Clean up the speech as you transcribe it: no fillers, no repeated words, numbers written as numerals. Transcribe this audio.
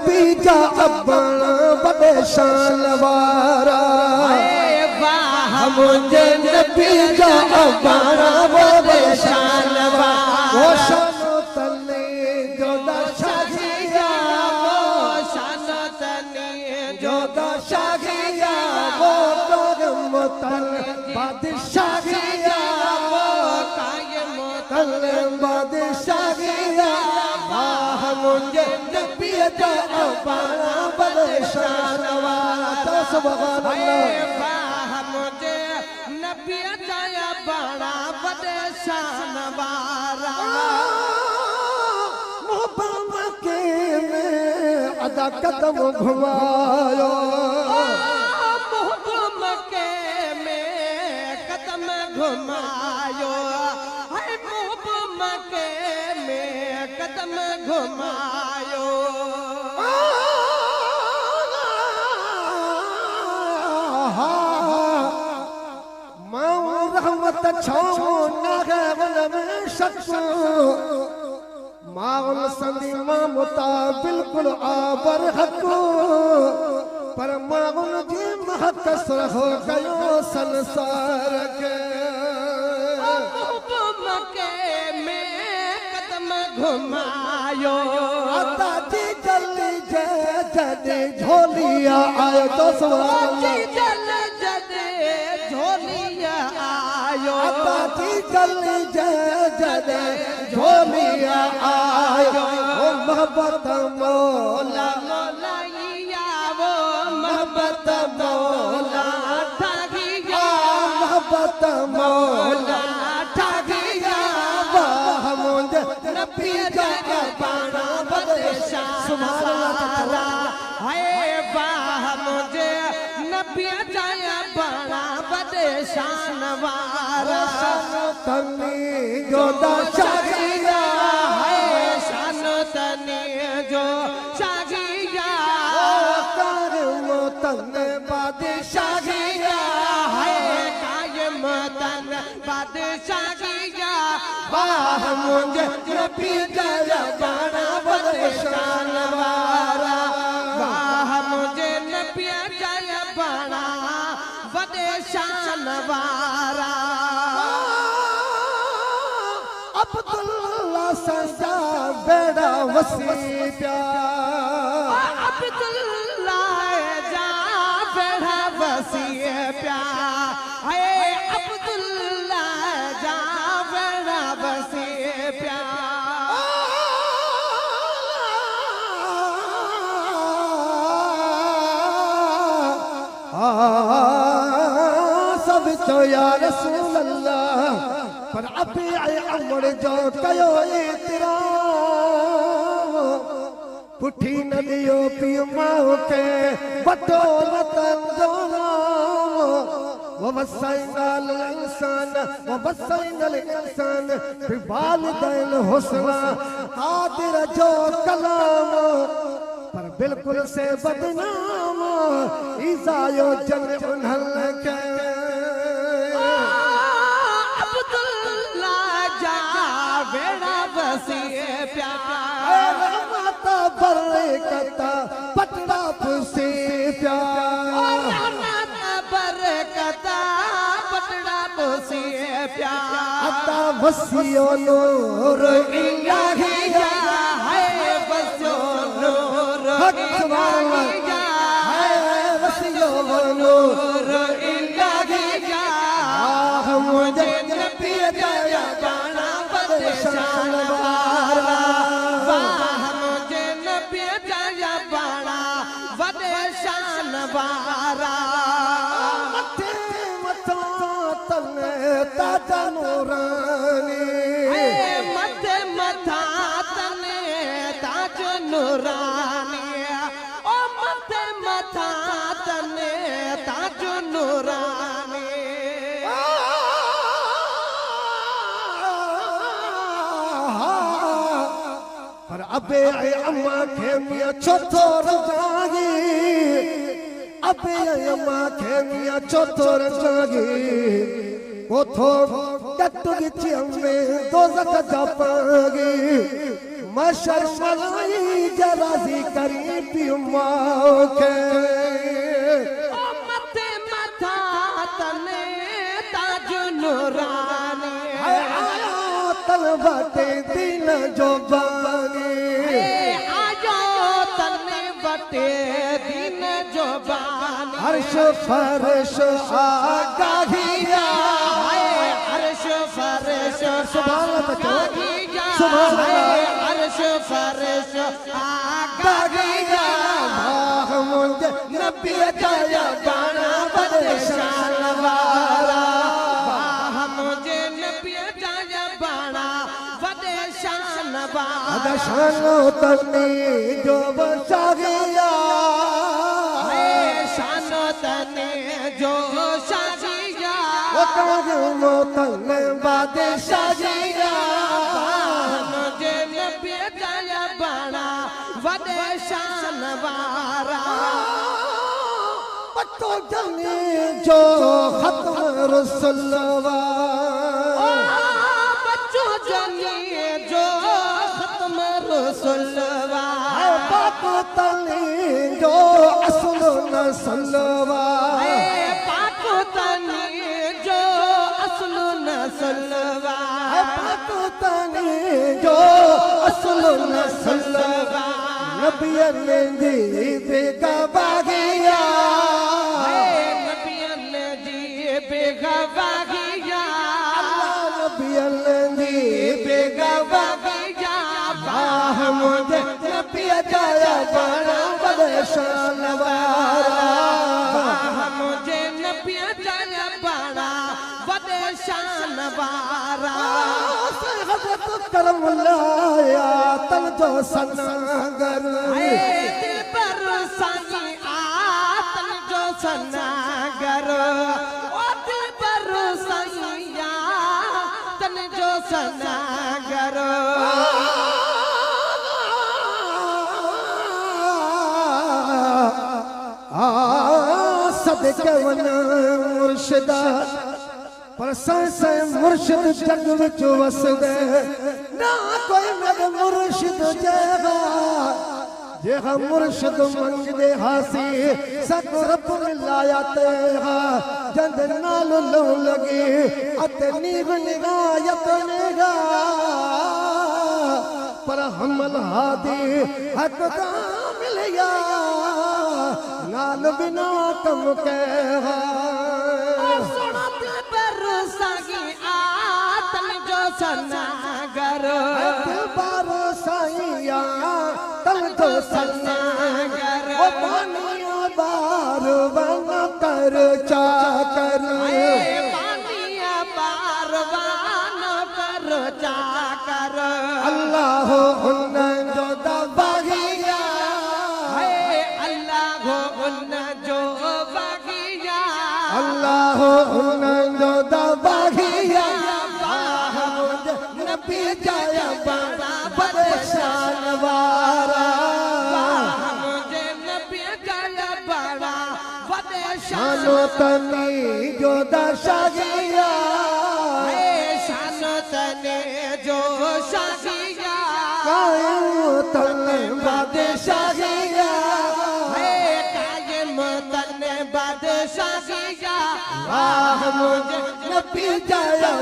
pizza अबण बड़े शान वारा मुझे पीजा अबण बड़े शान वारा वो शानो तने जो दशागिया वो शानो तने जो दशागिया वो कायम तल बादशागिया वो कायम तल बादशागिया मुझे पीजा अबण बड़े शान वारा सुभान अल्लाह मुझे नबिया जाया बड़ा बड़े शान वारा मोहब्बत के में अदा कदम घुमायो मोहब्बत के में कदम घुमायो है मोहब्बत के में कदम घुमायो छो नगवन में शख्स माउल संदी मामुता बिल्कुल आबर हक पर माउल जी महकसर हो गयो संसार के मके में कदम घुमायो अता जी जल्दी जदे झोलिया आयो तो सवाल जल्दी जदे झोलिया आयो मोहब्बत मौला मौलाइया वो मोहब्बत मौला ठागिया मोहब्बत मौला ठागिया मुझे नबी जाया बाणा बड़े सुभान अल्लाह है वाह मुझे नबी जाया बाणा बड़े शान वारा तनी जो दशागिया है शान तनी जो शागिया कायम तन बादशागिया है कायम तन बादशागिया वाह मुझे नबी जाया बाणा बड़े शान वारा वाह मुझे नबी जाया बाणा बड़े शान वारा अब्दुल्ला सजा बेड़ा वसी प्यार अब्दुल्ला जा बेड़ा वसी प्यार है अब्दुल्ला जा बेड़ा वसी प्यार सब तो या रसूल अल्लाह पर अभी अमर जो कयो तेरा पुठी नदियो पी माओ के बटोलत जोना वो वसैनल इंसान बिवालिदैन हुस्ना कादिर जो कलाम पर बिल्कुल से बदनाम ईजायो जन उन्हल के बेड़ा बसी प्यार माता बरकता पटना पुसी प्यार बरकता पटना पुसी प्यार अता वसियो नूर इलाहिया है बसियो नूर इलाहिया है वसियो नूर इलाहिया मुझे नबी जाया बाणा शान वारा वाह मुझे नबी जाया बाणा बड़े शान वारा मथे मथा तने ताजा नूरानी मथे मथा तने ताज नूरानी ओ मथे मथा तने ताज नूरानी अबे अम्मा खेमिया चौथोर जागी अबे अम्मा खेमिया चौथोर जागी कोथो टटुगी चियमे दोज़ख जापागी मशर मलाई जराजी करी पियुमा के मथे मथा तने ताज नूरानी आया तन बाटे दिन जो बानी आयो तने बटे दिन जो बानी हर्ष फर्श आगाहिया अर्श फर्श सुभान अल्लाह आगाहिया सुभान अल्लाह अर्श फर्श आगाहिया मुझे नबी जाया बाना बदशान वाला मुझे नबी जाया बाना बदशान वाला अदशानो तनी जो बसागिया शानो तने जो शाजिया वो तने बादशाहिया मुझे नबी जाया बाना बदशान वाला पत्तो जनी जो खत्म रसुलवा बच्चों जनी जो खत्म रसुलवा पाक तनी जो असल नसलवा पाक तनी जो असल नसलवा पाक तनी जो असल नसलवा नबी ने दी बेगा बागिया नबी ने जी बेगा बागिया नबी ने दी बेगा बागिया मुझे नबी जाया बाना बदशान वाला मुझे नबी जाया बाना बदशान वाला हज़रत करम लाया तन जो सनागर दिल पर सानी आतन जो सनागर ओ दिल पर सानिया तन जो सनागर सदके वना मुर्शिदा पर से मुर्शिद जग विच वसदे ना कोई मेरे मुर्शिद जेगा जेहा मुर्शिद मंगदे हासी सक रब मिलाया तेहा जंद नाल लो लगी अते नीग निगायत नेगा पर हमल हादी हक का मिलया नाल बिना कम कह सनागर बार साइया तल तो सनागर ओ पानिया बार बन कर चाकर पानिया बार बन कर चाकर अल्लाह उन जो दबागिया अल्लाह उन जो बागिया अल्लाह उन जो दबागिया नबी जाया बाना बदशान वाला मुझे नबी जाया बाना बदशान शानो तनी जो दशागिया शानो तने जो शागिया कायम तने बादशाहिया कायम तने बादशाहिया वाह मुझे नबी जाया